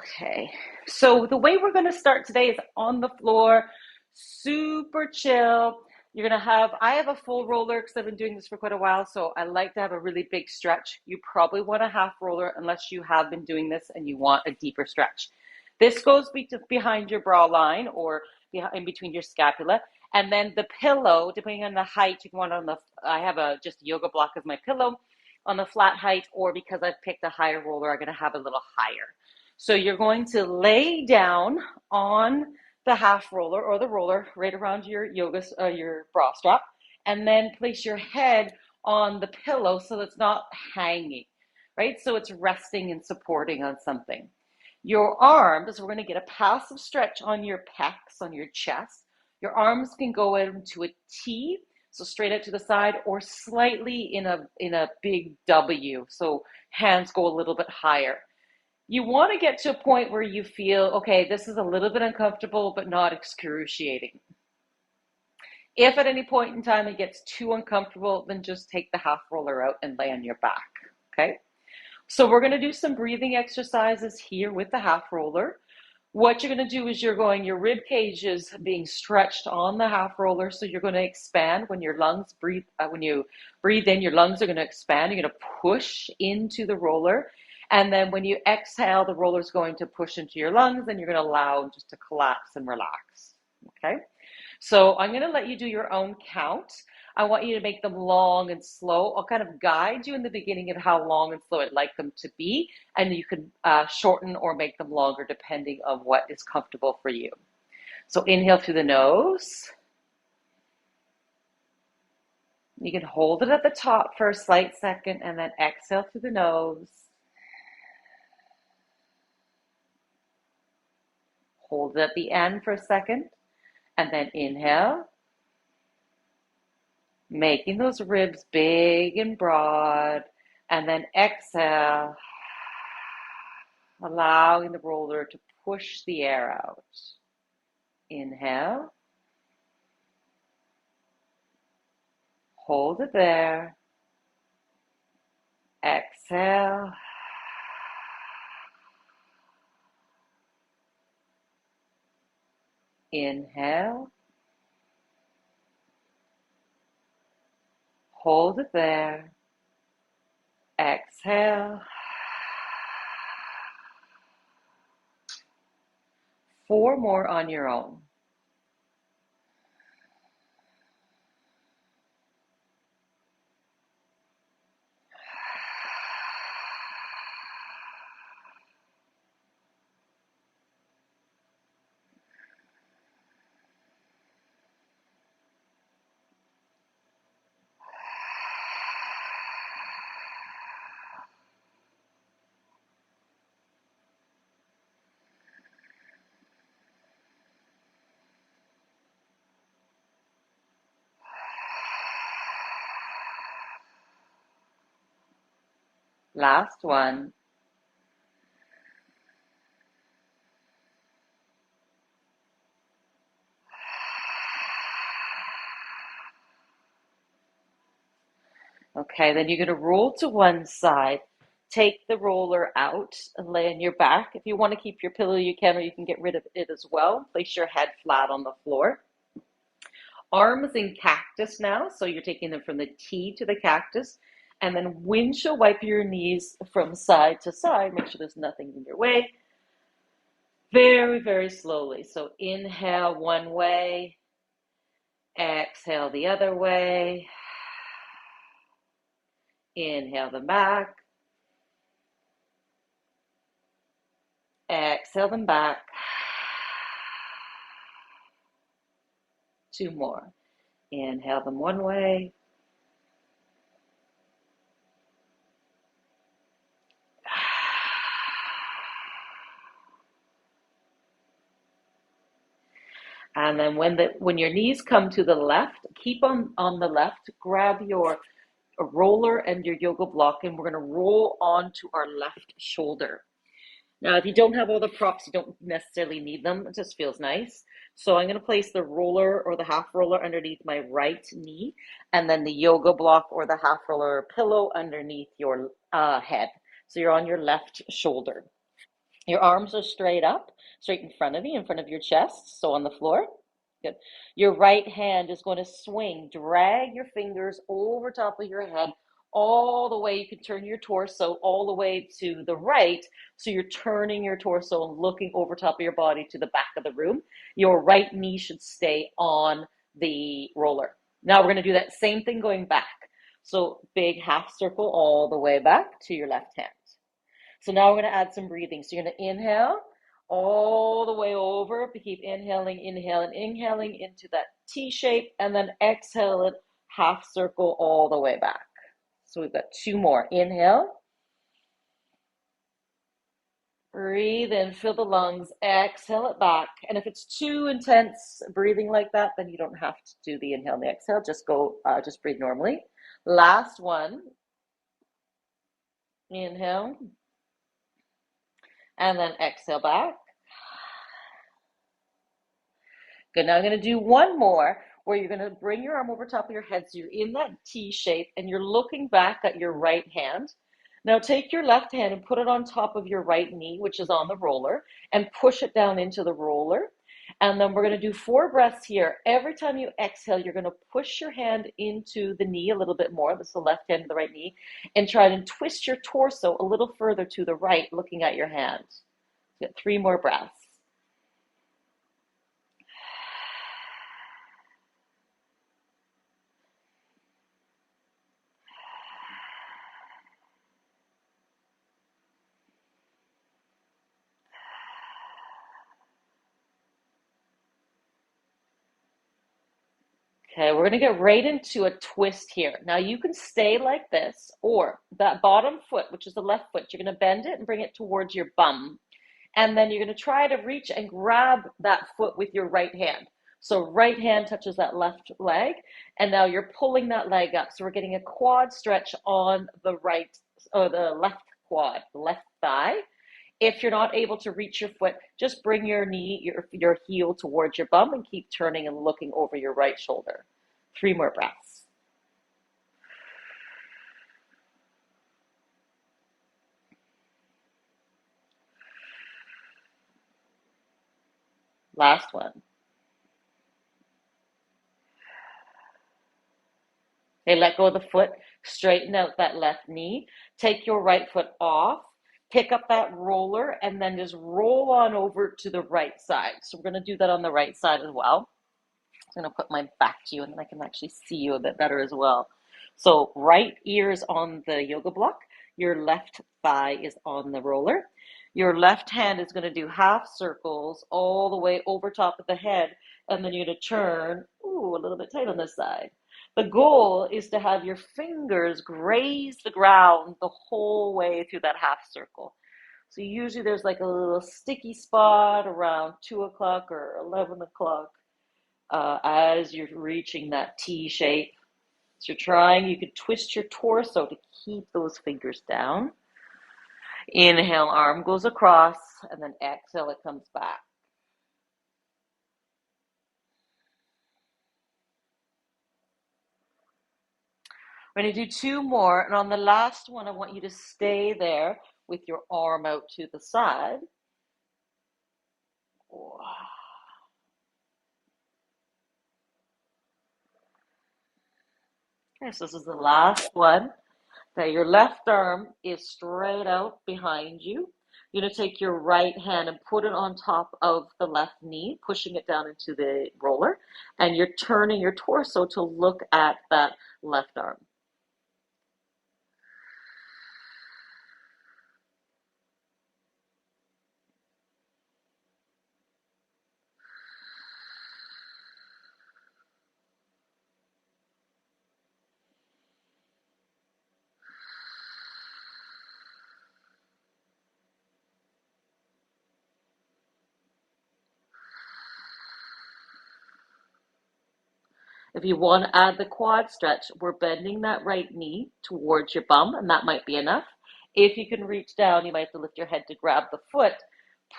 Okay, so the way we're going to start today is on the floor, super chill. I have a full roller because I've been doing this for quite a while, so I like to have a really big stretch. You probably want a half roller unless you have been doing this and you want a deeper stretch. This goes behind your bra line or in between your scapula. And then the pillow, depending on the height, you can want I have just a yoga block as my pillow on the flat height, or because I've picked a higher roller, I'm going to have a little higher. So you're going to lay down on the half roller or the roller right around your bra strap, and then place your head on the pillow so it's not hanging, right? So it's resting and supporting on something. Your arms, we're going to get a passive stretch on your pecs, on your chest. Your arms can go into a T, so straight out to the side, or slightly in a big W, so hands go a little bit higher. You want to get to a point where you feel, okay, this is a little bit uncomfortable, but not excruciating. If at any point in time it gets too uncomfortable, then just take the half roller out and lay on your back. Okay. So we're going to do some breathing exercises here with the half roller. What you're going to do is your rib cage is being stretched on the half roller. So you're going to expand when when you breathe in, your lungs are going to expand. You're going to push into the roller. And then when you exhale, the roller is going to push into your lungs and you're going to allow just to collapse and relax. Okay. So I'm going to let you do your own count. I want you to make them long and slow. I'll kind of guide you in the beginning of how long and slow I'd like them to be, and you can shorten or make them longer depending on what is comfortable for you. So inhale through the nose. You can hold it at the top for a slight second and then exhale through the nose. Hold it at the end for a second and then inhale, making those ribs big and broad, and then exhale, allowing the roller to push the air out. Inhale, hold it there, exhale, inhale, hold it there, exhale. 4 more on your own. Last one. Okay, then you're going to roll to one side. Take the roller out and lay on your back. If you want to keep your pillow, you can, or you can get rid of it as well. Place your head flat on the floor. Arms in cactus now, so you're taking them from the T to the cactus. And then windshield wipe your knees from side to side. Make sure there's nothing in your way. Very, very slowly. So inhale one way, exhale the other way. Inhale them back. Exhale them back. 2 more. Inhale them one way. And then when your knees come to the left, keep on the left, grab your roller and your yoga block, and we're going to roll onto our left shoulder. Now, if you don't have all the props, you don't necessarily need them. It just feels nice. So I'm going to place the roller or the half roller underneath my right knee, and then the yoga block or the half roller pillow underneath your head. So you're on your left shoulder. Your arms are straight up, straight in front of you, in front of your chest, so on the floor. Good. Your right hand is going to swing. Drag your fingers over top of your head all the way. You can turn your torso all the way to the right. So you're turning your torso and looking over top of your body to the back of the room. Your right knee should stay on the roller. Now we're going to do that same thing going back. So big half circle all the way back to your left hand. So now we're going to add some breathing. So you're going to inhale all the way over. Keep inhaling, inhaling, inhaling into that T shape, and then exhale it half circle all the way back. So we've got two more. Inhale. Breathe in, fill the lungs, exhale it back. And if it's too intense breathing like that, then you don't have to do the inhale and the exhale. Just breathe normally. Last one. Inhale. And then exhale back. Good, now I'm going to do one more where you're going to bring your arm over top of your head so you're in that T shape and you're looking back at your right hand. Now take your left hand and put it on top of your right knee, which is on the roller, and push it down into the roller. And then we're going to do 4 breaths here. Every time you exhale, you're going to push your hand into the knee a little bit more. This is the left hand to the right knee. And try to twist your torso a little further to the right, looking at your hand. So get 3 more breaths. Okay, we're going to get right into a twist here. Now you can stay like this, or that bottom foot, which is the left foot, you're going to bend it and bring it towards your bum. And then you're going to try to reach and grab that foot with your right hand. So right hand touches that left leg, and now you're pulling that leg up. So we're getting a quad stretch on the right, or the left quad, the left thigh. If you're not able to reach your foot, just bring your knee, your heel towards your bum and keep turning and looking over your right shoulder. 3 more breaths. Last one. Okay, let go of the foot, straighten out that left knee, take your right foot off, pick up that roller, and then just roll on over to the right side. So we're going to do that on the right side as well. I'm going to put my back to you and then I can actually see you a bit better as well. So right ear is on the yoga block. Your left thigh is on the roller. Your left hand is going to do half circles all the way over top of the head. And then you're going to turn, ooh, a little bit tight on this side. The goal is to have your fingers graze the ground the whole way through that half circle. So usually there's like a little sticky spot around 2 o'clock or 11 o'clock as you're reaching that T shape. So you're trying, you could twist your torso to keep those fingers down. Inhale, arm goes across, and then exhale, it comes back. We're going to do 2 more, and on the last one, I want you to stay there with your arm out to the side. Okay, so this is the last one. Okay, your left arm is straight out behind you. You're going to take your right hand and put it on top of the left knee, pushing it down into the roller, and you're turning your torso to look at that left arm. If you want to add the quad stretch, we're bending that right knee towards your bum, and that might be enough. If you can reach down, you might have to lift your head to grab the foot,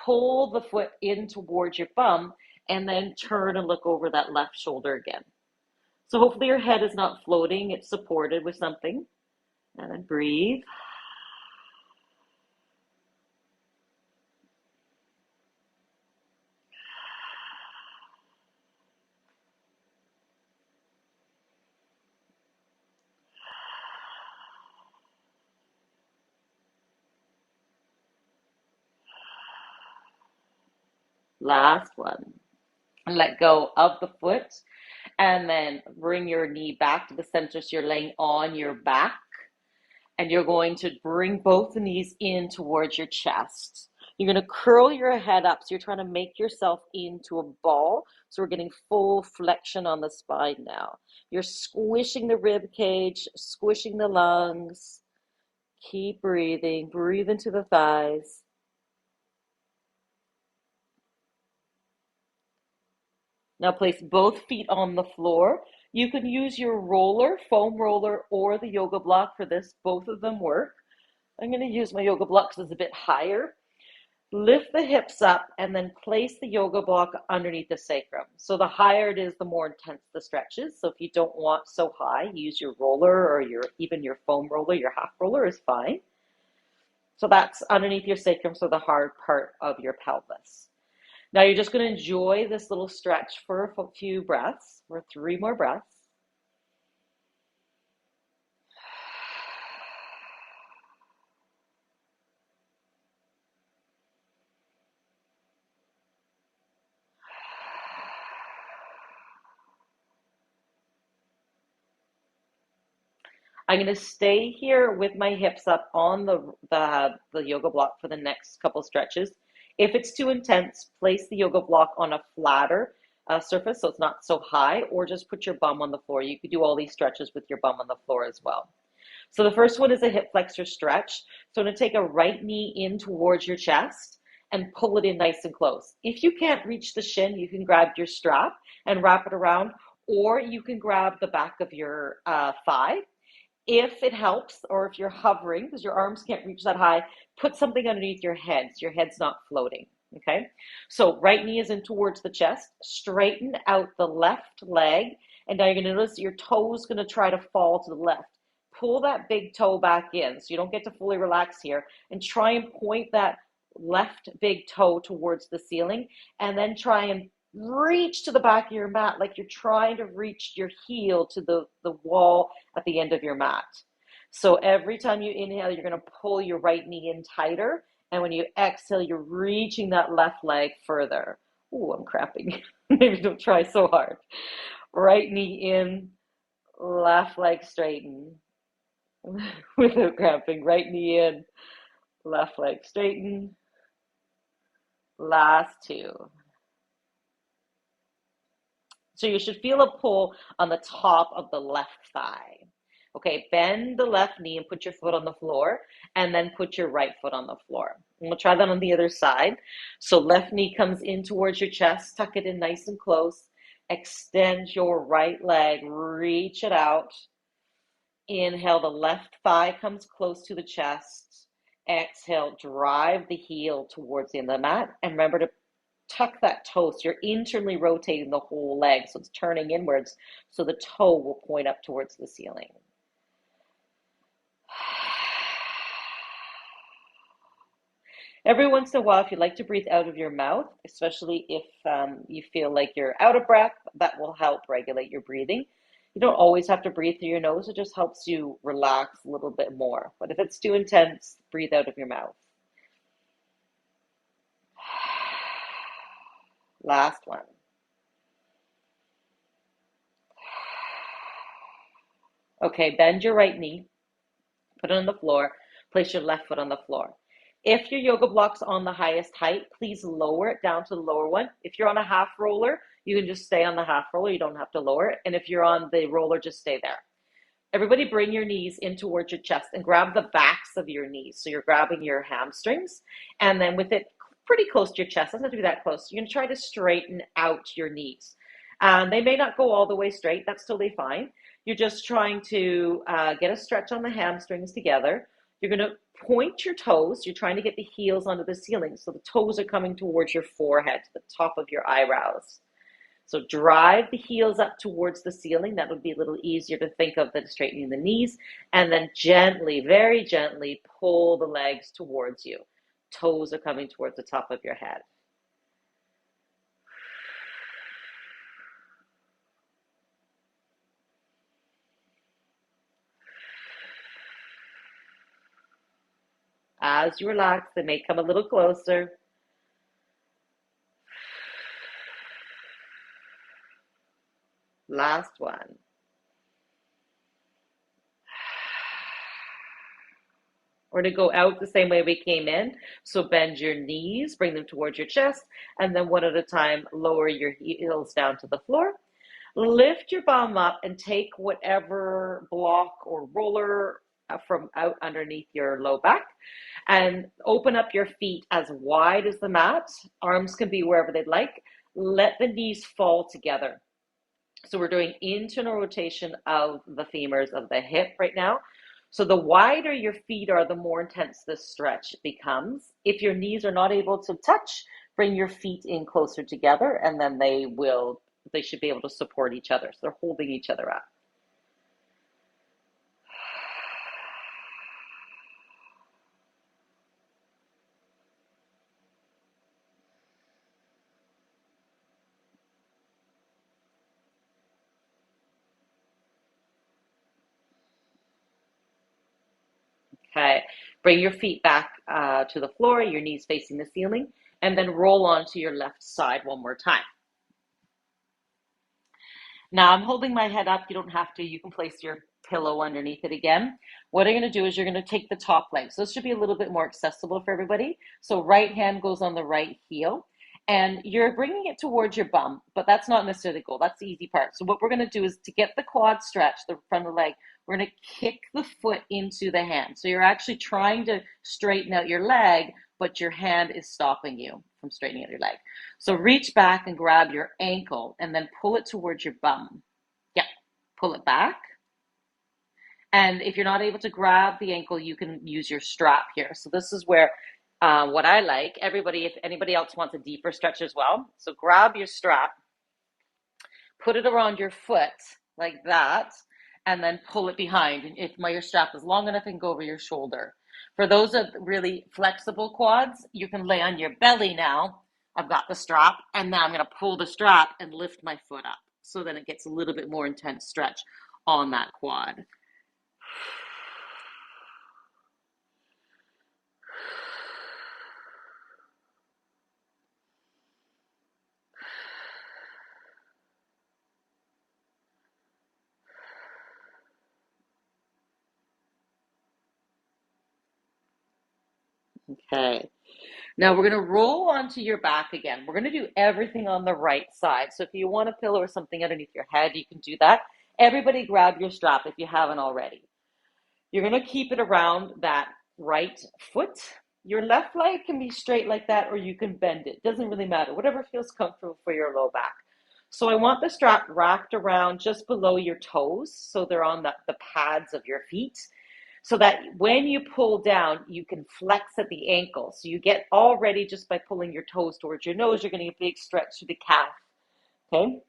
pull the foot in towards your bum, and then turn and look over that left shoulder again. So hopefully your head is not floating, it's supported with something. And then breathe. Last one. And let go of the foot. And then bring your knee back to the center so you're laying on your back. And you're going to bring both the knees in towards your chest. You're going to curl your head up. So you're trying to make yourself into a ball. So we're getting full flexion on the spine now. You're squishing the rib cage, squishing the lungs. Keep breathing. Breathe into the thighs. Now place both feet on the floor. You can use your roller, foam roller, or the yoga block for this. Both of them work. I'm going to use my yoga block because it's a bit higher. Lift the hips up and then place the yoga block underneath the sacrum. So the higher it is, the more intense the stretch is. So if you don't want so high, use your roller or even your foam roller, your half roller is fine. So that's underneath your sacrum, so the hard part of your pelvis. Now you're just going to enjoy this little stretch for a few breaths, or 3 more breaths. I'm going to stay here with my hips up on the yoga block for the next couple stretches. If it's too intense, place the yoga block on a flatter surface so it's not so high, or just put your bum on the floor. You could do all these stretches with your bum on the floor as well. So the first one is a hip flexor stretch. So I'm going to take a right knee in towards your chest and pull it in nice and close. If you can't reach the shin, you can grab your strap and wrap it around, or you can grab the back of your thigh. If it helps, or if you're hovering because your arms can't reach that high, put something underneath your head so your head's not floating. Okay, so right knee is in towards the chest. Straighten out the left leg, and now you're going to notice your toe's going to try to fall to the left. Pull that big toe back in so you don't get to fully relax here, and try and point that left big toe towards the ceiling, and then try and reach to the back of your mat like you're trying to reach your heel to the wall at the end of your mat. So every time you inhale, you're going to pull your right knee in tighter. And when you exhale, you're reaching that left leg further. Ooh, I'm cramping. Maybe don't try so hard. Right knee in, left leg straighten without cramping. Right knee in, left leg straighten. Last 2. So you should feel a pull on the top of the left thigh. Okay, bend the left knee and put your foot on the floor, and then put your right foot on the floor. And we'll try that on the other side. So left knee comes in towards your chest, tuck it in nice and close. Extend your right leg, reach it out. Inhale, the left thigh comes close to the chest. Exhale, drive the heel towards the end of the mat. And remember to tuck that toe so you're internally rotating the whole leg so it's turning inwards so the toe will point up towards the ceiling. Every once in a while, if you like to breathe out of your mouth, especially if you feel like you're out of breath, that will help regulate your breathing. You don't always have to breathe through your nose. It just helps you relax a little bit more. But if it's too intense, breathe out of your mouth. Last one. Okay, bend your right knee, put it on the floor, place your left foot on the floor. If your yoga block's on the highest height, please lower it down to the lower one. If you're on a half roller, you can just stay on the half roller. You don't have to lower it. And if you're on the roller, just stay there. Everybody bring your knees in towards your chest and grab the backs of your knees. So you're grabbing your hamstrings, and then with it pretty close to your chest, doesn't have to be that close. You're going to try to straighten out your knees. They may not go all the way straight. That's totally fine. You're just trying to get a stretch on the hamstrings together. You're going to point your toes. You're trying to get the heels onto the ceiling. So the toes are coming towards your forehead, to the top of your eyebrows. So drive the heels up towards the ceiling. That would be a little easier to think of than straightening the knees. And then gently, very gently, pull the legs towards you. Toes are coming towards the top of your head. As you relax, they may come a little closer. Last one. We're going to go out the same way we came in. So bend your knees, bring them towards your chest, and then one at a time, lower your heels down to the floor. Lift your bum up and take whatever block or roller from out underneath your low back and open up your feet as wide as the mat. Arms can be wherever they'd like. Let the knees fall together. So we're doing internal rotation of the femurs of the hip right now. So the wider your feet are, the more intense this stretch becomes. If your knees are not able to touch, bring your feet in closer together, and then they should be able to support each other. So they're holding each other up. Okay, bring your feet back to the floor, your knees facing the ceiling, and then roll onto your left side one more time. Now I'm holding my head up. You don't have to. You can place your pillow underneath it again. What I'm going to do is you're going to take the top leg. So this should be a little bit more accessible for everybody. So right hand goes on the right heel and you're bringing it towards your bum, but that's not necessarily the goal. That's the easy part. So what we're going to do is to get the quad stretch, the front of the leg, we're going to kick the foot into the hand. So you're actually trying to straighten out your leg, but your hand is stopping you from straightening out your leg. So reach back and grab your ankle and then pull it towards your bum. Yeah, pull it back. And if you're not able to grab the ankle, you can use your strap here. So this is where what I like, everybody, if anybody else wants a deeper stretch as well. So grab your strap, put it around your foot like that, and then pull it behind. And if your strap is long enough, it can go over your shoulder. For those of really flexible quads, you can lay on your belly now. I've got the strap, and now I'm going to pull the strap and lift my foot up. So then it gets a little bit more intense stretch on that quad. Okay. Now we're going to roll onto your back again. We're going to do everything on the right side. So if you want a pillow or something underneath your head, you can do that. Everybody grab your strap if you haven't already. You're going to keep it around that right foot. Your left leg can be straight like that, or you can bend it. Doesn't really matter. Whatever feels comfortable for your low back. So I want the strap wrapped around just below your toes, so they're on the pads of your feet, so that when you pull down, you can flex at the ankle. So you get already just by pulling your toes towards your nose, you're getting a big stretch through the calf. Okay.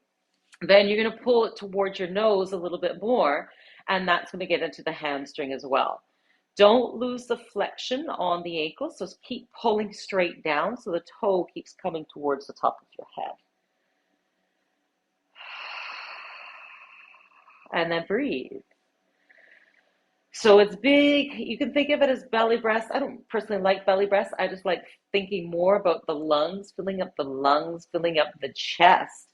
Then you're going to pull it towards your nose a little bit more, and that's going to get into the hamstring as well. Don't lose the flexion on the ankle, so keep pulling straight down so the toe keeps coming towards the top of your head. And then breathe. So it's big. You can think of it as belly breaths. I don't personally like belly breaths. I just like thinking more about the lungs, filling up the lungs, filling up the chest,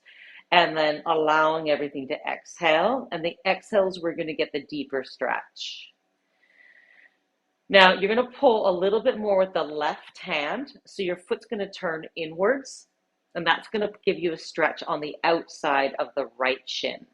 and then allowing everything to exhale. And the exhales, we're going to get the deeper stretch. Now, you're going to pull a little bit more with the left hand. So your foot's going to turn inwards, and that's going to give you a stretch on the outside of the right shin.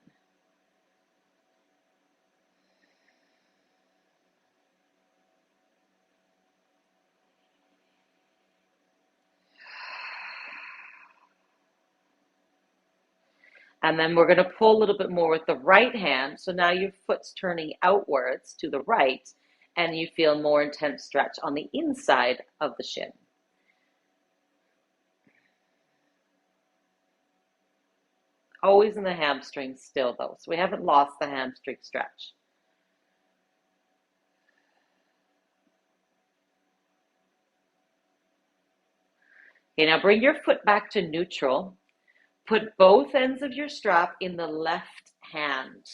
And then we're going to pull a little bit more with the right hand. So now your foot's turning outwards to the right, and you feel more intense stretch on the inside of the shin. Always in the hamstring still, though. So we haven't lost the hamstring stretch. Okay, now bring your foot back to neutral. Put both ends of your strap in the left hand.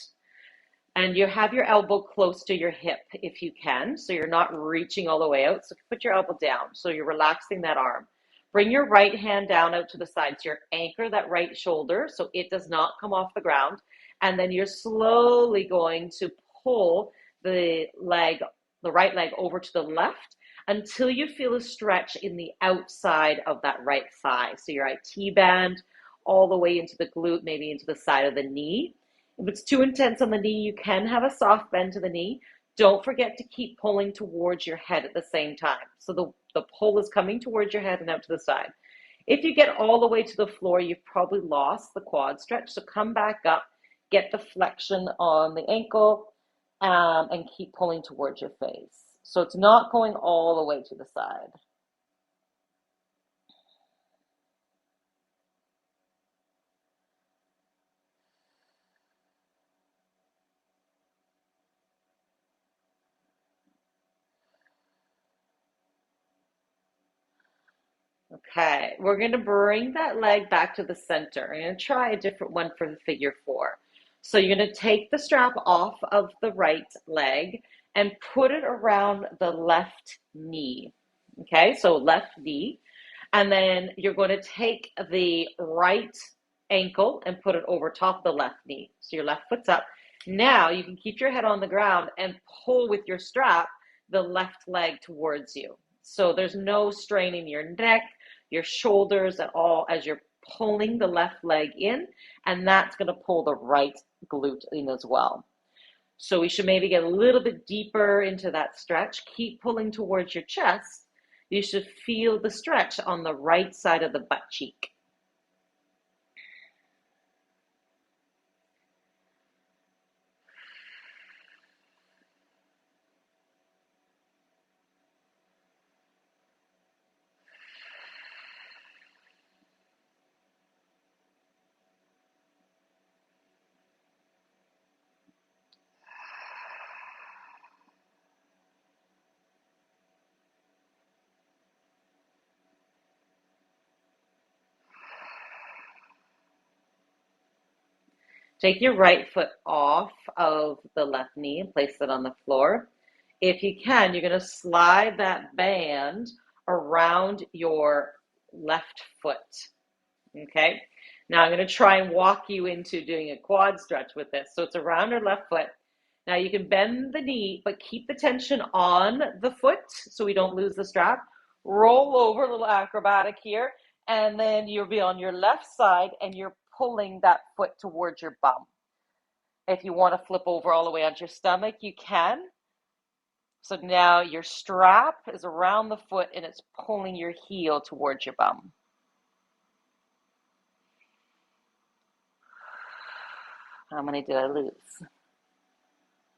And you have your elbow close to your hip if you can, so you're not reaching all the way out. So put your elbow down, so you're relaxing that arm. Bring your right hand down out to the side. So you anchor that right shoulder so it does not come off the ground. And then you're slowly going to pull the leg, the right leg over to the left until you feel a stretch in the outside of that right thigh. So your IT band all the way into the glute, maybe into the side of the knee. If it's too intense on the knee, you can have a soft bend to the knee. Don't forget to keep pulling towards your head at the same time. So the pull is coming towards your head and out to the side. If you get all the way to the floor, you've probably lost the quad stretch. So come back up, get the flexion on the ankle, and keep pulling towards your face. So it's not going all the way to the side. Okay, we're going to bring that leg back to the center. I'm going to try a different one for the figure four. So you're going to take the strap off of the right leg and put it around the left knee. Okay, so left knee. And then you're going to take the right ankle and put it over top of the left knee. So your left foot's up. Now you can keep your head on the ground and pull with your strap the left leg towards you. So there's no strain in your neck, your shoulders at all as you're pulling the left leg in, and that's going to pull the right glute in as well. So we should maybe get a little bit deeper into that stretch. Keep pulling towards your chest. You should feel the stretch on the right side of the butt cheek. Take your right foot off of the left knee and place it on the floor. If you can, you're going to slide that band around your left foot. Okay. Now I'm going to try and walk you into doing a quad stretch with this. So it's around your left foot. Now you can bend the knee, but keep the tension on the foot so we don't lose the strap. Roll over, a little acrobatic here, and then you'll be on your left side and you're pulling that foot towards your bum. If you want to flip over all the way onto your stomach, you can. So now your strap is around the foot and it's pulling your heel towards your bum. How many did I lose?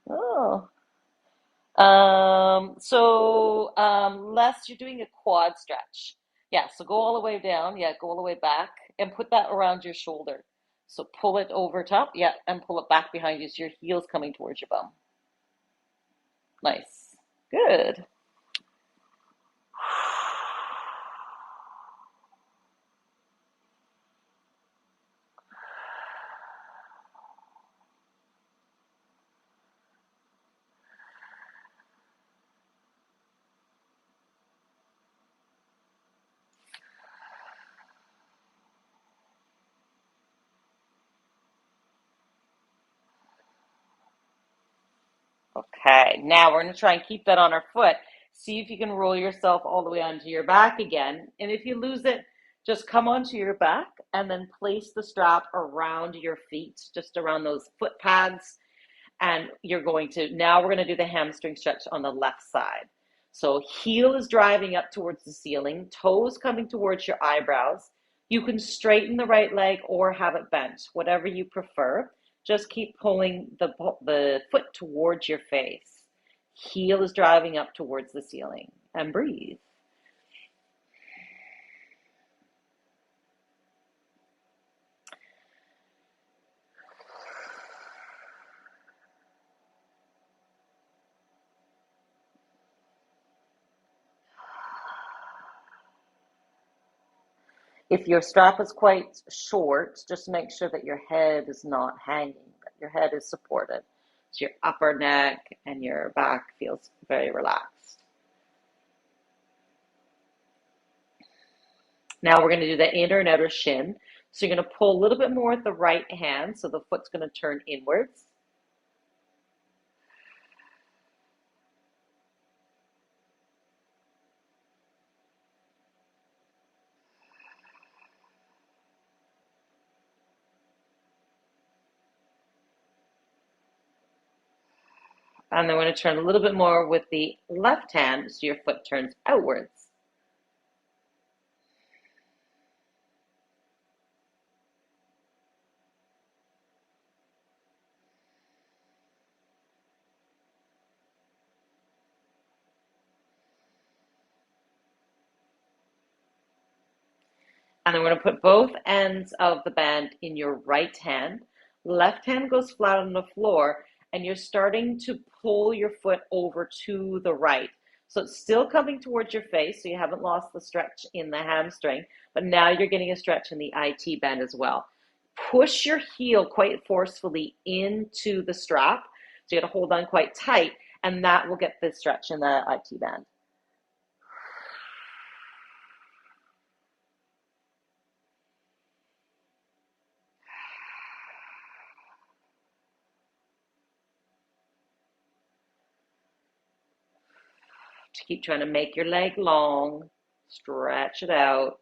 Oh. Les, you're doing a quad stretch. Yeah, so go all the way down. Yeah, go all the way back and put that around your shoulder. So pull it over top. Yeah, and pull it back behind you so your heel's coming towards your bum. Nice. Good. Okay, now we're going to try and keep that on our foot. See if you can roll yourself all the way onto your back again. And if you lose it, just come onto your back and then place the strap around your feet, just around those foot pads. And now we're going to do the hamstring stretch on the left side. So heel is driving up towards the ceiling, toes coming towards your eyebrows. You can straighten the right leg or have it bent, whatever you prefer. Just keep pulling the foot towards your face. Heel is driving up towards the ceiling, and breathe. If your strap is quite short, just make sure that your head is not hanging, that your head is supported. So your upper neck and your back feels very relaxed. Now we're going to do the inner and outer shin. So you're going to pull a little bit more with the right hand, so the foot's going to turn inwards. And then we're going to turn a little bit more with the left hand, so your foot turns outwards. And then we're going to put both ends of the band in your right hand. Left hand goes flat on the floor, and you're starting to pull your foot over to the right. So it's still coming towards your face, so you haven't lost the stretch in the hamstring, but now you're getting a stretch in the IT band as well. Push your heel quite forcefully into the strap. So you got to hold on quite tight, and that will get the stretch in the IT band. To keep trying to make your leg long, stretch it out.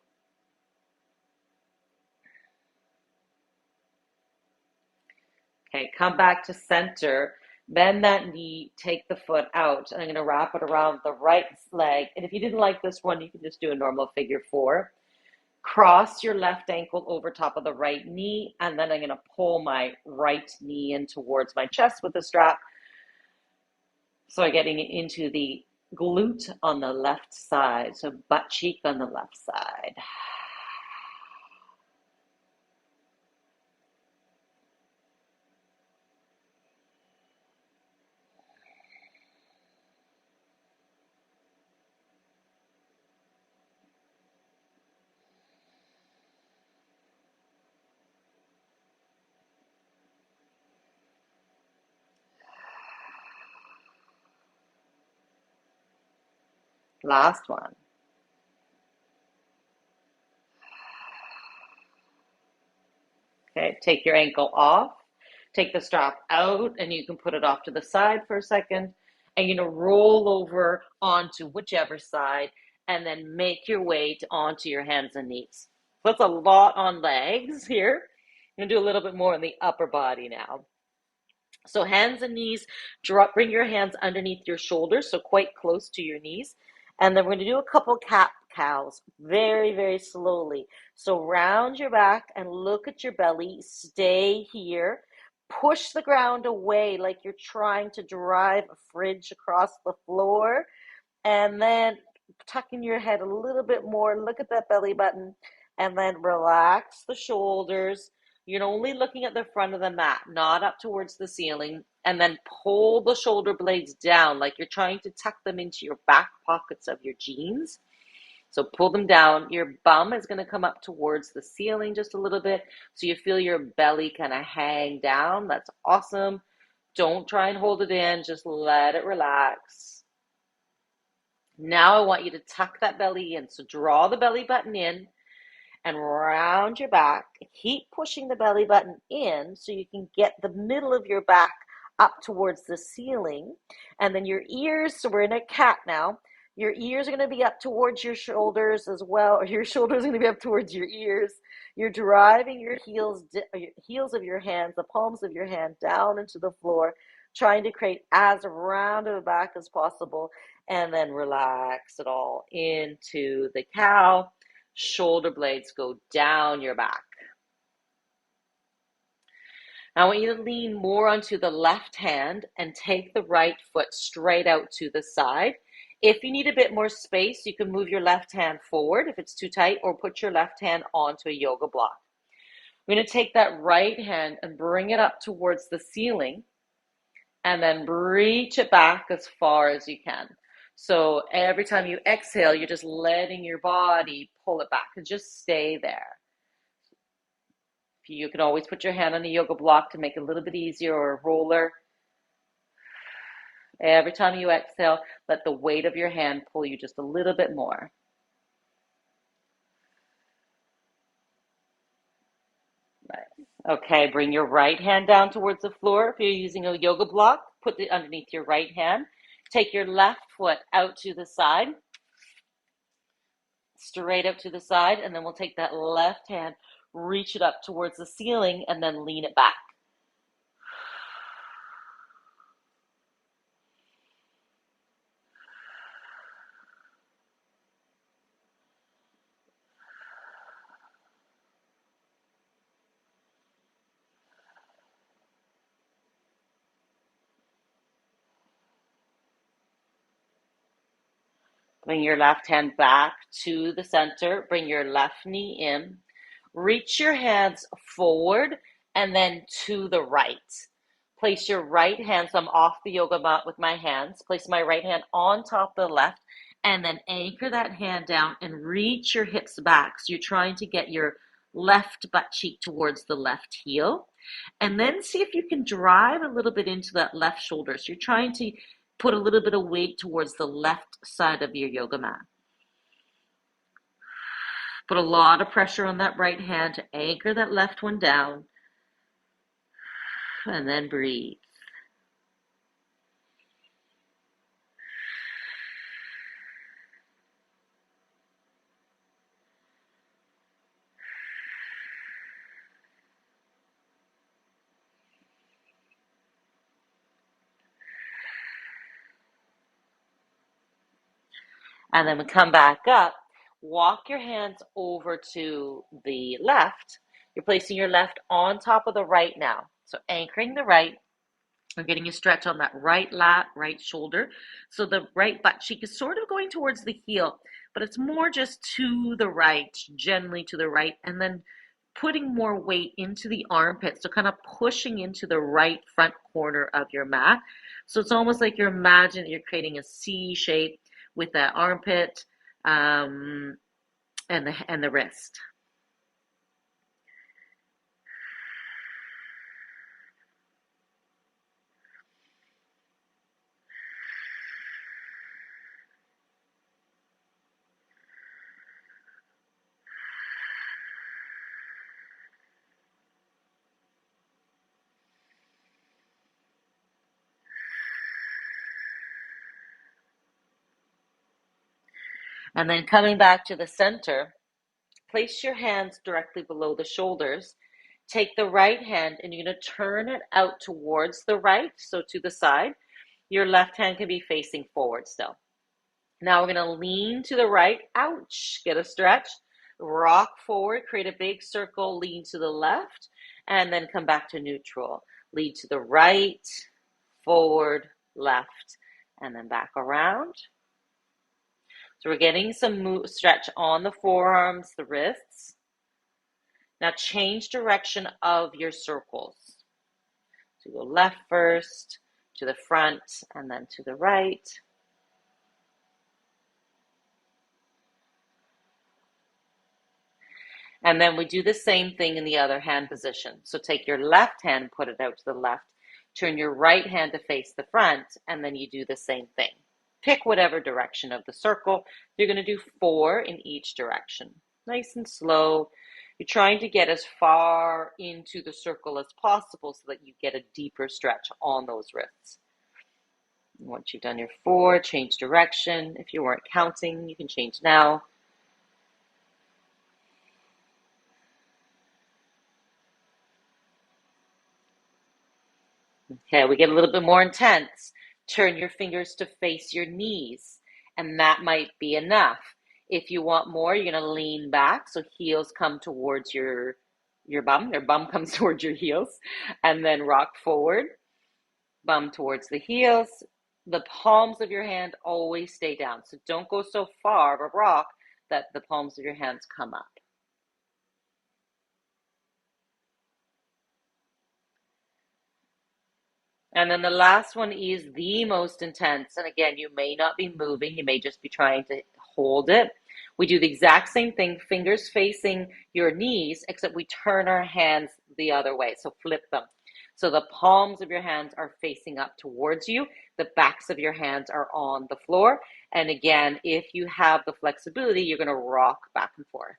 Okay, come back to center. Bend that knee, take the foot out, and I'm going to wrap it around the right leg. And if you didn't like this one, you can just do a normal figure four. Cross your left ankle over top of the right knee, and then I'm going to pull my right knee in towards my chest with the strap. So I'm getting into the glute on the left side, so butt cheek on the left side. Last one. Okay, take your ankle off, take the strap out, and you can put it off to the side for a second. And you're going to roll over onto whichever side and then make your way onto your hands and knees. So that's a lot on legs here. I'm going to do a little bit more on the upper body now. So hands and knees, bring your hands underneath your shoulders, so quite close to your knees. And then we're going to do a couple cat cows very, very slowly. So round your back and look at your belly. Stay here. Push the ground away like you're trying to drive a fridge across the floor. And then tucking your head a little bit more. Look at that belly button. And then relax the shoulders. You're only looking at the front of the mat, not up towards the ceiling. And then pull the shoulder blades down like you're trying to tuck them into your back pockets of your jeans. So pull them down. Your bum is going to come up towards the ceiling just a little bit. So you feel your belly kind of hang down. That's awesome. Don't try and hold it in. Just let it relax. Now I want you to tuck that belly in. So draw the belly button in and round your back. Keep pushing the belly button in so you can get the middle of your back up towards the ceiling. And then your ears, so we're in a cat now. Your ears are going to be up towards your shoulders as well. Or your shoulders are going to be up towards your ears. You're driving your heels of your hands, the palms of your hand down into the floor, trying to create as round of a back as possible. And then relax it all into the cow. Shoulder blades go down your back. Now I want you to lean more onto the left hand and take the right foot straight out to the side. If you need a bit more space, you can move your left hand forward if it's too tight, or put your left hand onto a yoga block. We're going to take that right hand and bring it up towards the ceiling, and then reach it back as far as you can. So every time you exhale, you're just letting your body pull it back and just stay there. You can always put your hand on a yoga block to make it a little bit easier, or a roller. Every time you exhale, let the weight of your hand pull you just a little bit more. Okay, bring your right hand down towards the floor. If you're using a yoga block, put it underneath your right hand. Take your left foot out to the side, straight up to the side, and then we'll take that left hand, reach it up towards the ceiling, and then lean it back. Bring your left hand back to the center. Bring your left knee in. Reach your hands forward and then to the right. Place your right hand, so I'm off the yoga mat with my hands. Place my right hand on top of the left and then anchor that hand down and reach your hips back. So you're trying to get your left butt cheek towards the left heel. And then see if you can drive a little bit into that left shoulder. So you're trying to put a little bit of weight towards the left side of your yoga mat. Put a lot of pressure on that right hand to anchor that left one down. And then breathe. And then we come back up. Walk your hands over to the left. You're placing your left on top of the right now. So anchoring the right. We're getting a stretch on that right lat, right shoulder. So the right butt cheek is sort of going towards the heel, but it's more just to the right, gently to the right, and then putting more weight into the armpit. So kind of pushing into the right front corner of your mat. So it's almost like you're imagining you're creating a C shape with that armpit and the wrist. And then coming back to the center, place your hands directly below the shoulders. Take the right hand and you're going to turn it out towards the right, so to the side. Your left hand can be facing forward still. Now we're going to lean to the right. Ouch. Get a stretch. Rock forward. Create a big circle. Lean to the left. And then come back to neutral. Lean to the right, forward, left, and then back around. So we're getting some stretch on the forearms, the wrists. Now change direction of your circles. So go left first, to the front, and then to the right. And then we do the same thing in the other hand position. So take your left hand, put it out to the left, turn your right hand to face the front, and then you do the same thing. Pick whatever direction of the circle. You're going to do 4 in each direction. Nice and slow. You're trying to get as far into the circle as possible so that you get a deeper stretch on those wrists. Once you've done your 4, change direction. If you weren't counting, you can change now. Okay, we get a little bit more intense. Turn your fingers to face your knees, and that might be enough. If you want more, you're going to lean back so heels come towards your bum. Your bum comes towards your heels, and then rock forward, bum towards the heels. The palms of your hand always stay down. So don't go so far of a rock that the palms of your hands come up. And then the last one is the most intense. And again, you may not be moving, you may just be trying to hold it. We do the exact same thing, fingers facing your knees, except we turn our hands the other way. So flip them. So the palms of your hands are facing up towards you. The backs of your hands are on the floor. And again, if you have the flexibility, you're going to rock back and forth.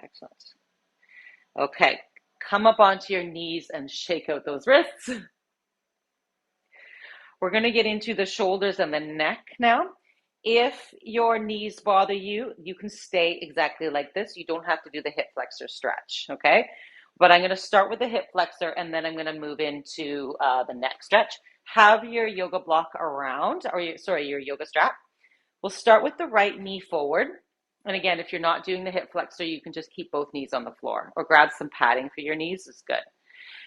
Excellent. Okay, come up onto your knees and shake out those wrists. We're going to get into the shoulders and the neck now. If your knees bother you, you can stay exactly like this. You don't have to do the hip flexor stretch, okay? But I'm going to start with the hip flexor and then I'm going to move into the neck stretch. Have your yoga block around, or your yoga strap. We'll start with the right knee forward. And again, if you're not doing the hip flexor, you can just keep both knees on the floor or grab some padding for your knees is good.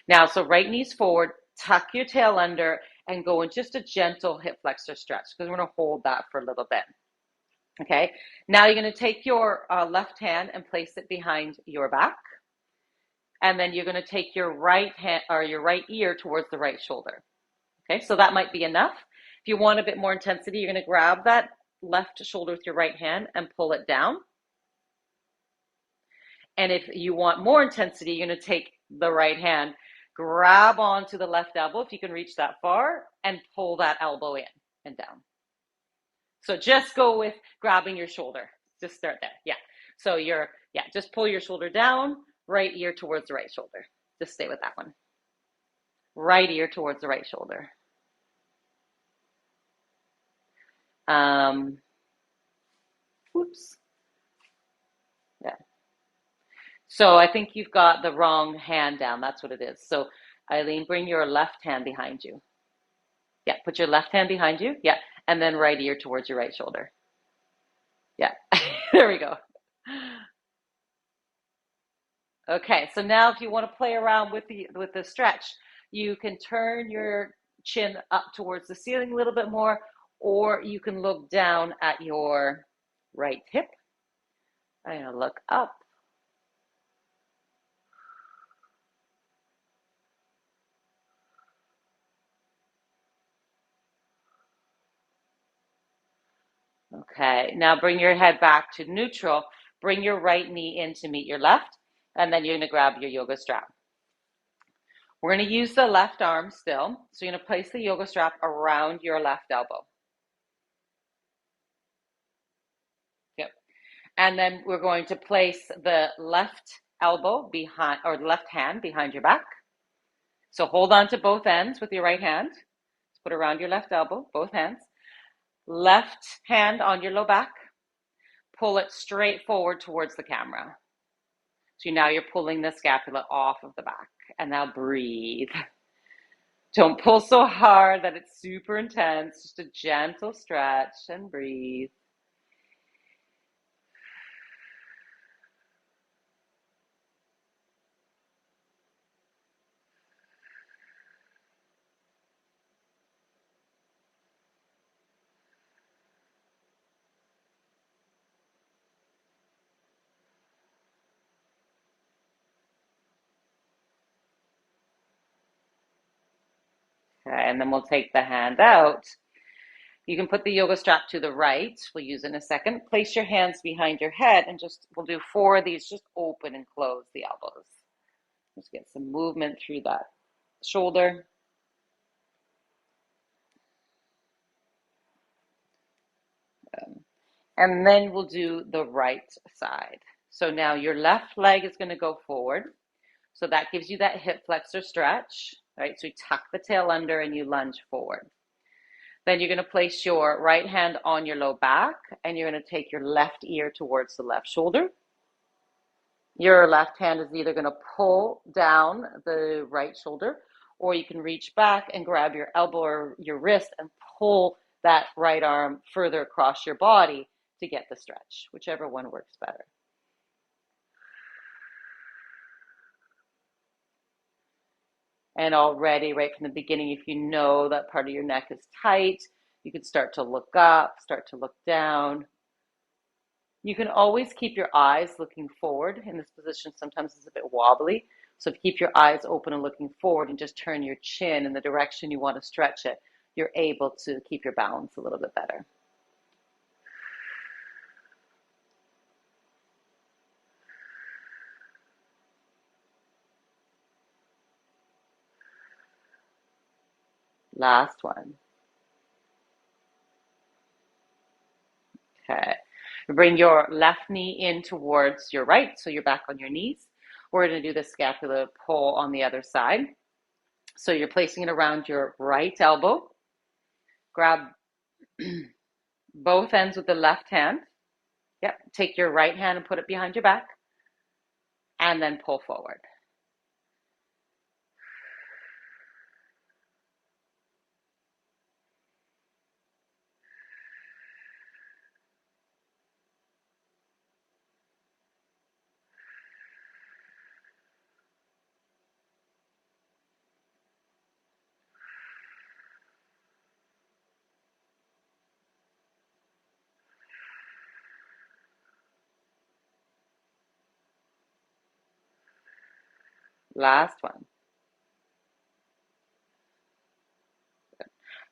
Now, so right knees forward, tuck your tail under and go in just a gentle hip flexor stretch because we're going to hold that for a little bit. Okay, now you're going to take your left hand and place it behind your back. And then you're going to take your right hand or your right ear towards the right shoulder. Okay, so that might be enough. If you want a bit more intensity, you're going to grab that left shoulder with your right hand and pull it down. And if you want more intensity, you're going to take the right hand, grab onto the left elbow if you can reach that far, and pull that elbow in and down. So just go with grabbing your shoulder. Just start there. Yeah. So just pull your shoulder down, right ear towards the right shoulder. Just stay with that one. Right ear towards the right shoulder. Whoops. Yeah. So I think you've got the wrong hand down. That's what it is. So Eileen, bring your left hand behind you. Yeah, put your left hand behind you. Yeah, and then right ear towards your right shoulder. Yeah, there we go. Okay, so now if you want to play around with the stretch, you can turn your chin up towards the ceiling a little bit more, or you can look down at your right hip. I'm gonna look up. Okay, now bring your head back to neutral. Bring your right knee in to meet your left, and then you're gonna grab your yoga strap. We're going to use the left arm still. So you're going to place the yoga strap around your left elbow. Yep. And then we're going to place the left elbow behind, or the left hand behind your back. So hold on to both ends with your right hand. Put around your left elbow, both hands. Left hand on your low back. Pull it straight forward towards the camera. So now you're pulling the scapula off of the back. And now breathe. Don't pull so hard that it's super intense. Just a gentle stretch and breathe. Okay, and then we'll take the hand out. You can put the yoga strap to the right. We'll use it in a second. Place your hands behind your head and we'll do 4 of these. Just open and close the elbows. Just get some movement through that shoulder. And then we'll do the right side. So now your left leg is going to go forward. So that gives you that hip flexor stretch, right? So you tuck the tail under and you lunge forward. Then you're going to place your right hand on your low back and you're going to take your left ear towards the left shoulder. Your left hand is either going to pull down the right shoulder or you can reach back and grab your elbow or your wrist and pull that right arm further across your body to get the stretch, whichever one works better. And already, right from the beginning, if you know that part of your neck is tight, you can start to look up, start to look down. You can always keep your eyes looking forward. In this position, sometimes it's a bit wobbly. So if you keep your eyes open and looking forward and just turn your chin in the direction you want to stretch it, you're able to keep your balance a little bit better. Last one. Okay. Bring your left knee in towards your right, so you're back on your knees. We're going to do the scapula pull on the other side. So you're placing it around your right elbow. Grab both ends with the left hand. Yep. Take your right hand and put it behind your back, and then pull forward. Last one.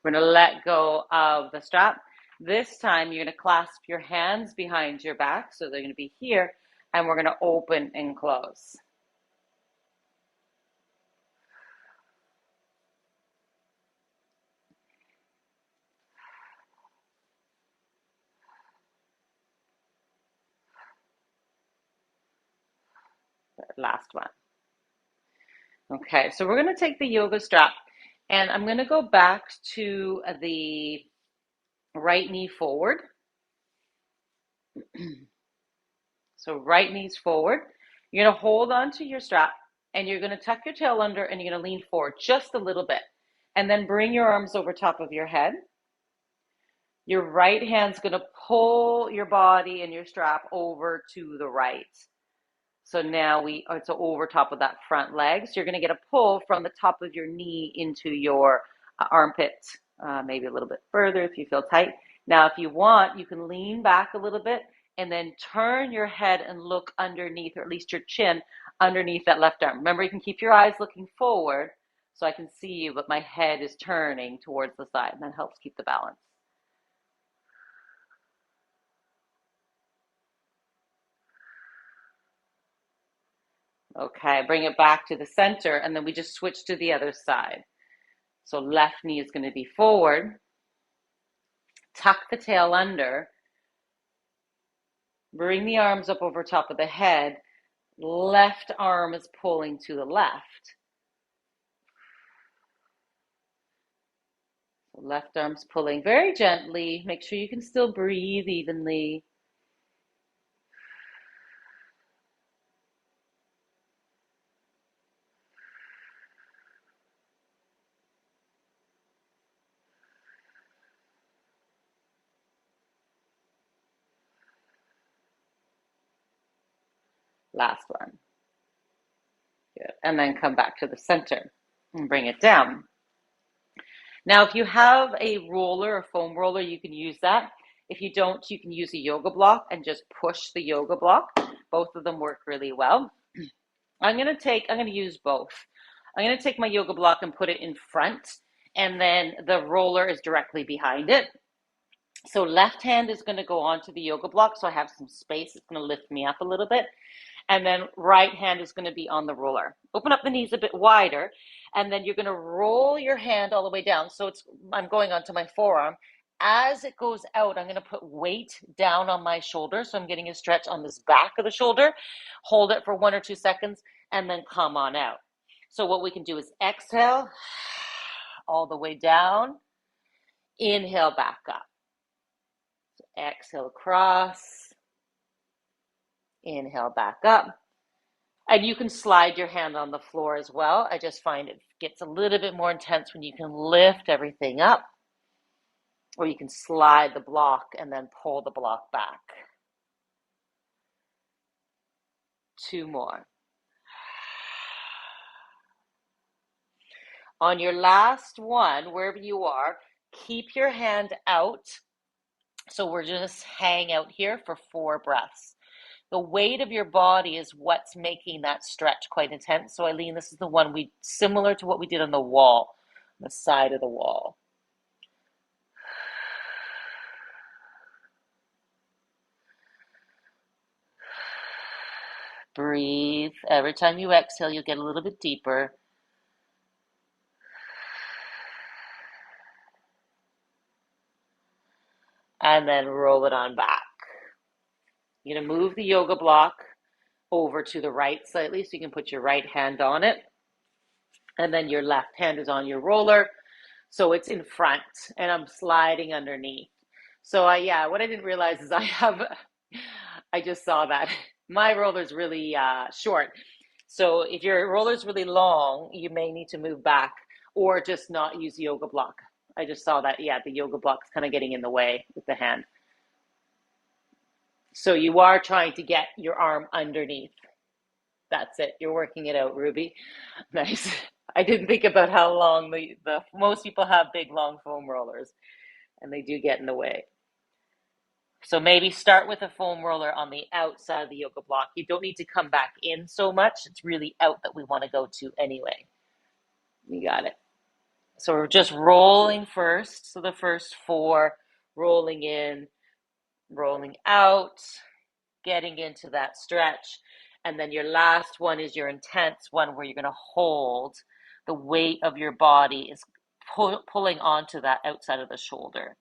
We're going to let go of the strap. This time, you're going to clasp your hands behind your back, so they're going to be here, and we're going to open and close. Last one. Okay, so we're going to take the yoga strap, and I'm going to go back to the right knee forward. So right knee's forward. You're going to hold on to your strap, and you're going to tuck your tail under, and you're going to lean forward just a little bit. And then bring your arms over top of your head. Your right hand's going to pull your body and your strap over to the right. So now it's over top of that front leg. So you're going to get a pull from the top of your knee into your armpit, maybe a little bit further if you feel tight. Now, if you want, you can lean back a little bit and then turn your head and look underneath, or at least your chin underneath that left arm. Remember, you can keep your eyes looking forward so I can see you, but my head is turning towards the side, and that helps keep the balance. Okay, bring it back to the center, and then we just switch to the other side. So left knee is going to be forward. Tuck the tail under. Bring the arms up over top of the head. Left arm is pulling to the left. So left arm's pulling very gently. Make sure you can still breathe evenly. Last one. Good. And then come back to the center and bring it down. Now, if you have a roller, a foam roller, you can use that. If you don't, you can use a yoga block and just push the yoga block. Both of them work really well. I'm going to use both. I'm going to take my yoga block and put it in front, and then the roller is directly behind it. So left hand is going to go onto the yoga block, so I have some space. It's going to lift me up a little bit. And then right hand is going to be on the roller. Open up the knees a bit wider, and then you're going to roll your hand all the way down. So I'm going onto my forearm. As it goes out, I'm going to put weight down on my shoulder. So I'm getting a stretch on this back of the shoulder. Hold it for 1 or 2 seconds, and then come on out. So what we can do is exhale all the way down. Inhale back up. So exhale across. Inhale back up. And you can slide your hand on the floor as well. I just find it gets a little bit more intense when you can lift everything up, or you can slide the block and then pull the block back. 2 more. On your last one, wherever you are, keep your hand out. So we're just hang out here for 4 breaths. The weight of your body is what's making that stretch quite intense. So Eileen, this is the one similar to what we did on the wall, on the side of the wall. Breathe. Every time you exhale, you'll get a little bit deeper. And then roll it on back. You're going to move the yoga block over to the right slightly so you can put your right hand on it. And then your left hand is on your roller. So it's in front and I'm sliding underneath. So yeah, what I didn't realize is I just saw that my roller's really short. So if your roller's really long, you may need to move back or just not use yoga block. I just saw that, yeah, the yoga block's kind of getting in the way with the hand. So you are trying to get your arm underneath. That's it. You're working it out, Ruby. Nice. I didn't think about how long the most people have big long foam rollers and they do get in the way. So maybe start with a foam roller on the outside of the yoga block. You don't need to come back in so much. It's really out that we want to go to anyway. You got it. So we're just rolling first. So the first four, rolling in, rolling out, getting into that stretch. And then your last one is your intense one where you're going to hold the weight of your body is pulling onto that outside of the shoulder.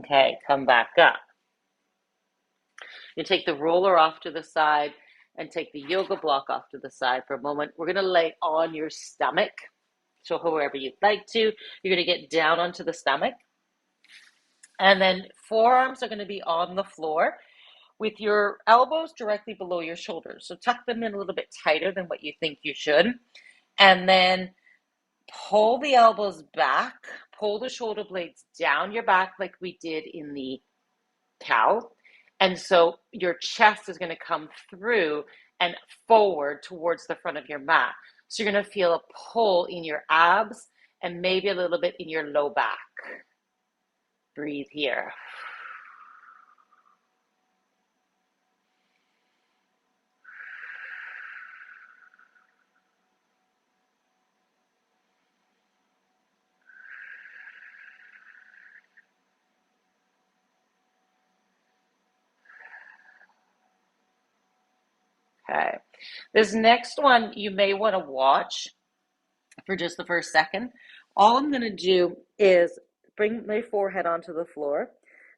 Okay, come back up. You take the roller off to the side and take the yoga block off to the side for a moment. We're going to lay on your stomach. So however you'd like to, you're going to get down onto the stomach. And then forearms are going to be on the floor with your elbows directly below your shoulders. So tuck them in a little bit tighter than what you think you should. And then pull the elbows back, pull the shoulder blades down your back like we did in the cow. And so your chest is going to come through and forward towards the front of your mat. So you're going to feel a pull in your abs and maybe a little bit in your low back. Breathe here. Okay. This next one you may want to watch for just the first second. All I'm going to do is bring my forehead onto the floor.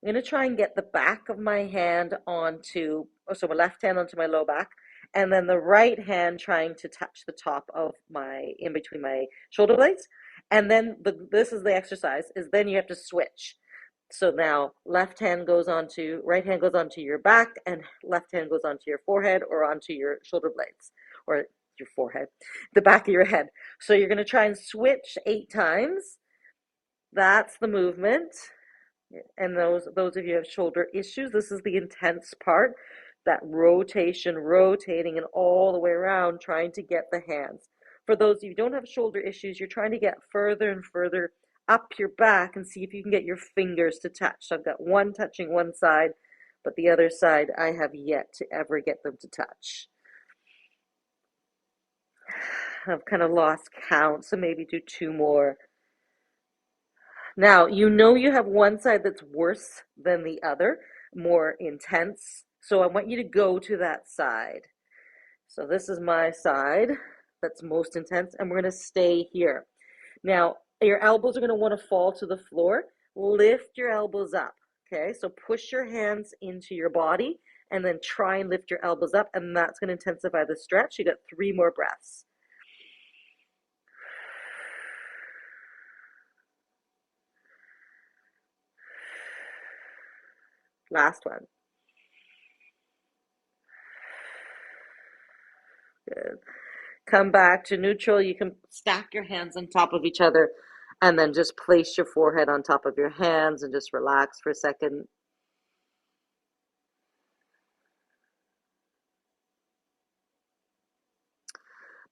I'm going to try and get the back of my hand onto, so my left hand onto my low back, and then the right hand trying to touch the top of in between my shoulder blades. And then this is the exercise, is then you have to switch. So now right hand goes onto your back, and left hand goes onto your forehead or onto your shoulder blades, or your forehead, the back of your head. So you're going to try and switch 8 times. That's the movement. And those of you who have shoulder issues, this is the intense part, that rotation, rotating and all the way around, trying to get the hands. For those of you who don't have shoulder issues, you're trying to get further and further up your back and see if you can get your fingers to touch. So I've got one touching one side, but the other side I have yet to ever get them to touch. I've kind of lost count, so maybe do 2 more. Now, you know you have one side that's worse than the other, more intense. So I want you to go to that side. So this is my side that's most intense, and we're going to stay here. Now, your elbows are going to want to fall to the floor. Lift your elbows up, okay? So push your hands into your body and then try and lift your elbows up, and that's going to intensify the stretch. You got 3 more breaths. Last one. Good. Come back to neutral. You can stack your hands on top of each other and then just place your forehead on top of your hands and just relax for a second.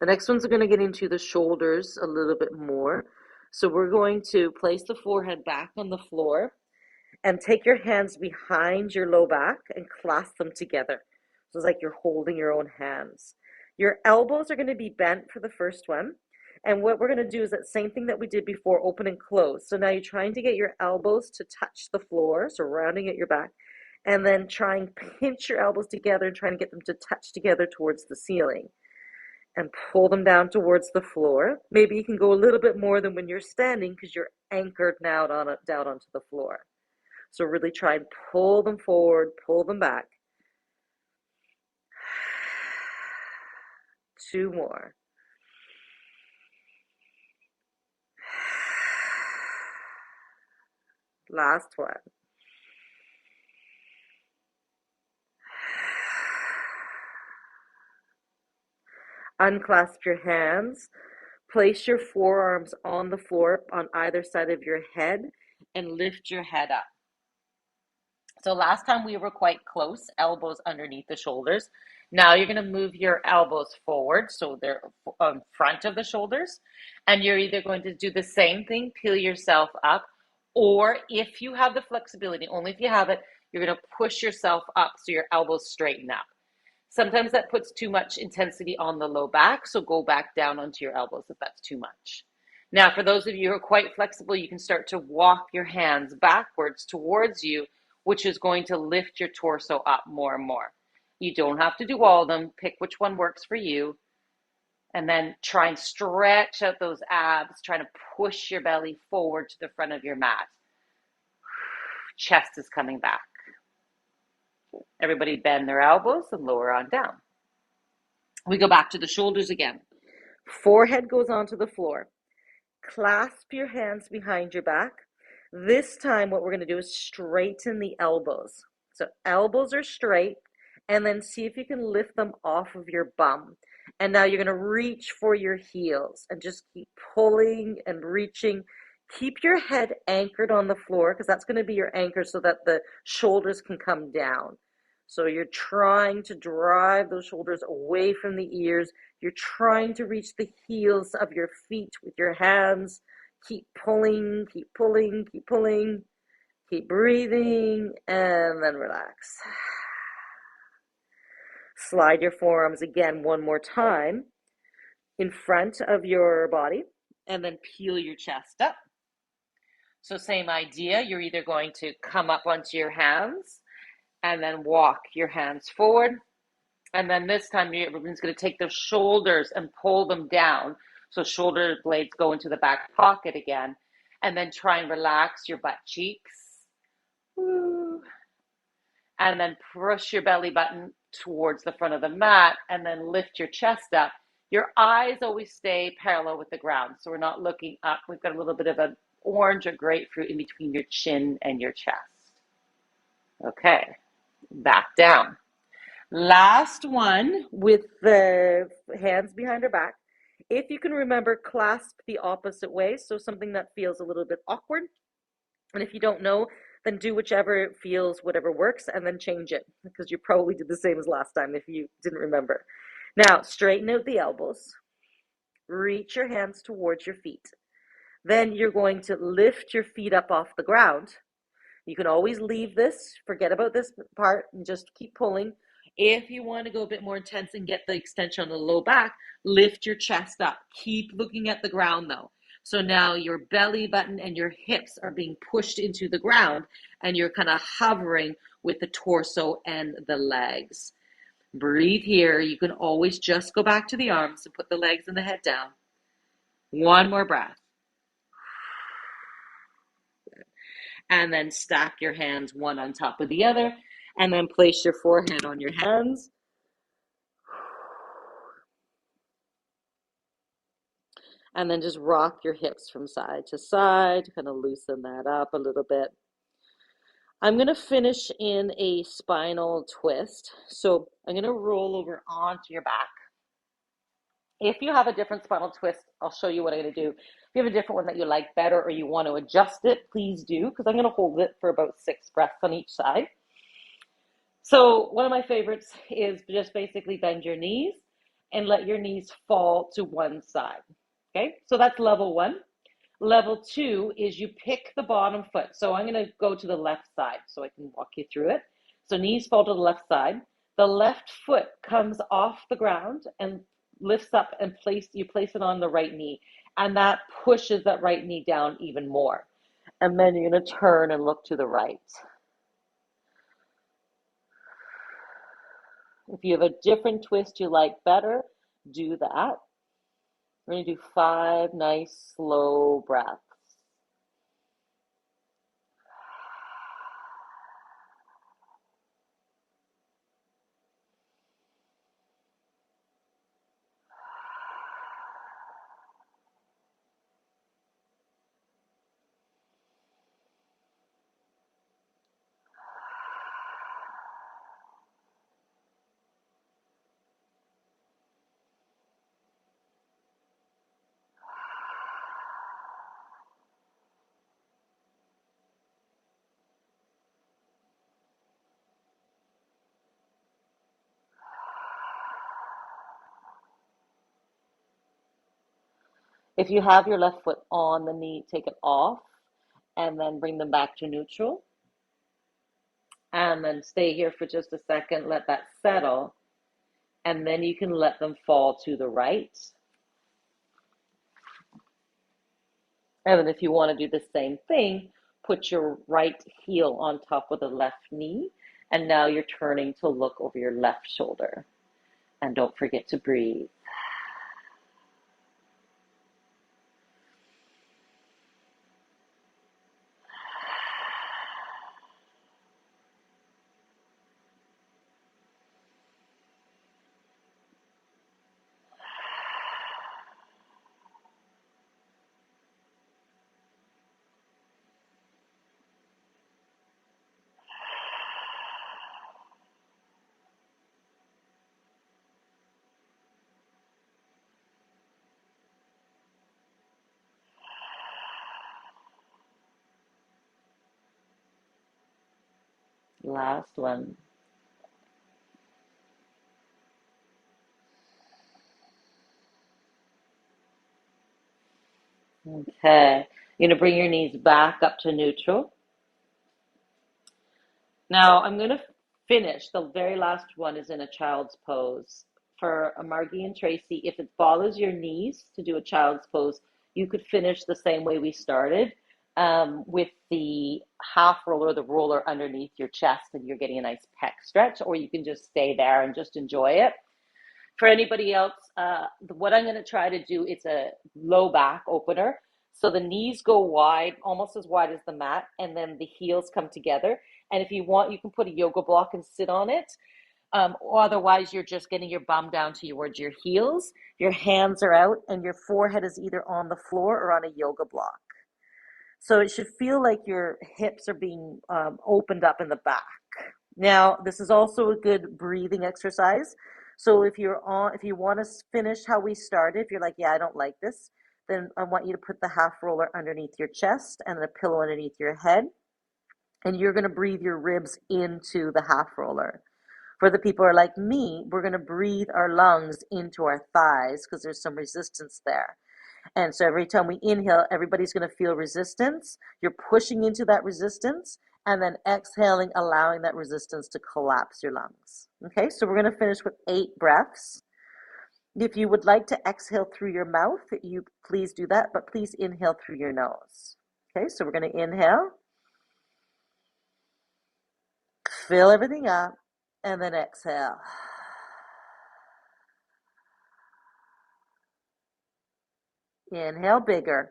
The next one's going to get into the shoulders a little bit more. So we're going to place the forehead back on the floor and take your hands behind your low back and clasp them together. So it's like you're holding your own hands. Your elbows are going to be bent for the first one, And what we're going to do is that same thing that we did before, open and close. So now you're trying to get your elbows to touch the floor, so rounding at your back, and then try and pinch your elbows together and trying to get them to touch together towards the ceiling. And pull them down towards the floor. Maybe you can go a little bit more than when you're standing because you're anchored now down onto the floor. So really try and pull them forward, pull them back. 2 more. Last one. Unclasp your hands. Place your forearms on the floor on either side of your head and lift your head up. So last time we were quite close, elbows underneath the shoulders. Now you're going to move your elbows forward, so they're in front of the shoulders. And you're either going to do the same thing, peel yourself up, or if you have the flexibility, only if you have it, you're going to push yourself up so your elbows straighten up. Sometimes that puts too much intensity on the low back, so go back down onto your elbows if that's too much. Now, for those of you who are quite flexible, you can start to walk your hands backwards towards you, which is going to lift your torso up more and more. You don't have to do all of them. Pick which one works for you. And then try and stretch out those abs, trying to push your belly forward to the front of your mat. Chest is coming back. Everybody bend their elbows and lower on down. We go back to the shoulders again. Forehead goes onto the floor. Clasp your hands behind your back. This time what we're going to do is straighten the elbows. So elbows are straight, and then see if you can lift them off of your bum. And now you're going to reach for your heels and just keep pulling and reaching. Keep your head anchored on the floor because that's going to be your anchor so that the shoulders can come down. So you're trying to drive those shoulders away from the ears. You're trying to reach the heels of your feet with your hands. Keep pulling, keep pulling, keep pulling. Keep breathing and then relax. Slide your forearms again one more time in front of your body and then peel your chest up. So same idea, you're either going to come up onto your hands and then walk your hands forward. And then this time, everyone's going to take their shoulders and pull them down. So shoulder blades go into the back pocket again. And then try and relax your butt cheeks. Woo. And then push your belly button towards the front of the mat and then lift your chest up. Your eyes always stay parallel with the ground. So we're not looking up. We've got a little bit of an orange or grapefruit in between your chin and your chest. Okay, back down. Last one with the hands behind our back. If you can remember, clasp the opposite way. So something that feels a little bit awkward. And if you don't know, then do whichever feels, whatever works, and then change it because you probably did the same as last time if you didn't remember. Now, straighten out the elbows. Reach your hands towards your feet. Then you're going to lift your feet up off the ground. You can always leave this, forget about this part, and just keep pulling. If you want to go a bit more intense and get the extension on the low back, lift your chest up. Keep looking at the ground though. So now your belly button and your hips are being pushed into the ground and you're kind of hovering with the torso and the legs. Breathe here. You can always just go back to the arms and put the legs and the head down. One more breath. And then stack your hands one on top of the other. And then place your forehead on your hands. And then just rock your hips from side to side, kind of loosen that up a little bit. I'm going to finish in a spinal twist. So I'm going to roll over onto your back. If you have a different spinal twist, I'll show you what I'm going to do. If you have a different one that you like better or you want to adjust it, please do, because I'm going to hold it for about 6 breaths on each side. So one of my favorites is just basically bend your knees and let your knees fall to one side. Okay, so that's level 1. Level 2 is you pick the bottom foot. So I'm going to go to the left side so I can walk you through it. So knees fall to the left side. The left foot comes off the ground and lifts up and you place it on the right knee, and that pushes that right knee down even more. And then you're going to turn and look to the right. If you have a different twist you like better, do that. We're going to do 5 nice slow breaths. If you have your left foot on the knee, take it off and then bring them back to neutral. And then stay here for just a second, let that settle, and then you can let them fall to the right. And then if you want to do the same thing, put your right heel on top of the left knee, and now you're turning to look over your left shoulder. And don't forget to breathe. Last one. Okay. You're going to bring your knees back up to neutral. Now I'm going to finish. The very last one is in a child's pose. For Margie and Tracy, if it bothers your knees to do a child's pose, you could finish the same way we started, with the half roller, the roller underneath your chest, and you're getting a nice pec stretch, or you can just stay there and just enjoy it. For anybody else, what I'm going to try to do, it's a low back opener. So the knees go wide, almost as wide as the mat, and then the heels come together. And if you want, you can put a yoga block and sit on it. Or otherwise, you're just getting your bum down towards your heels. Your hands are out, and your forehead is either on the floor or on a yoga block. So it should feel like your hips are being opened up in the back. Now, this is also a good breathing exercise. So if you want to finish how we started, if you're like, yeah, I don't like this, then I want you to put the half roller underneath your chest and the pillow underneath your head. And you're going to breathe your ribs into the half roller. For the people who are like me, we're going to breathe our lungs into our thighs because there's some resistance there. And so every time we inhale, everybody's going to feel resistance. You're pushing into that resistance and then exhaling, allowing that resistance to collapse your lungs. Okay, so we're going to finish with 8 breaths. If you would like to exhale through your mouth, you please do that, but please inhale through your nose. Okay, so we're going to inhale, fill everything up, and then exhale. Inhale bigger.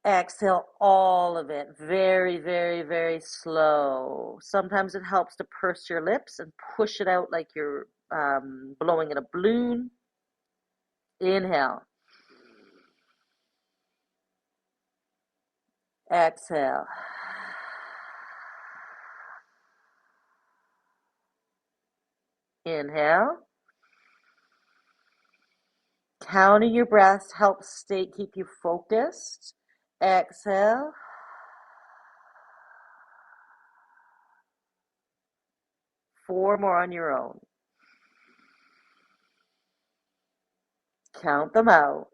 Exhale all of it. Very, very, very slow. Sometimes it helps to purse your lips and push it out like you're blowing in a balloon. Inhale. Exhale. Inhale. Counting your breaths helps keep you focused. Exhale. 4 more on your own. Count them out.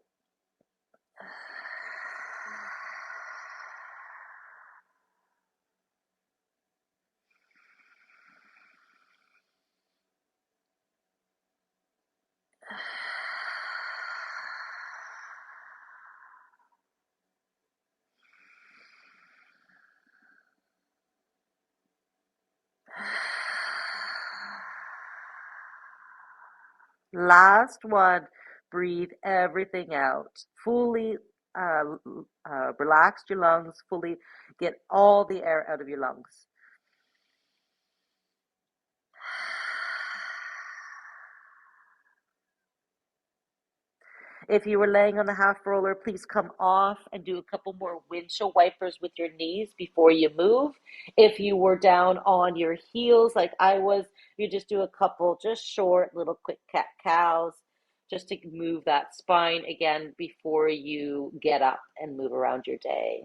Last one. Breathe everything out. Fully relax your lungs, fully get all the air out of your lungs. If you were laying on the half roller, please come off and do a couple more windshield wipers with your knees before you move. If you were down on your heels like I was, you just do a couple just short little quick cat cows just to move that spine again before you get up and move around your day.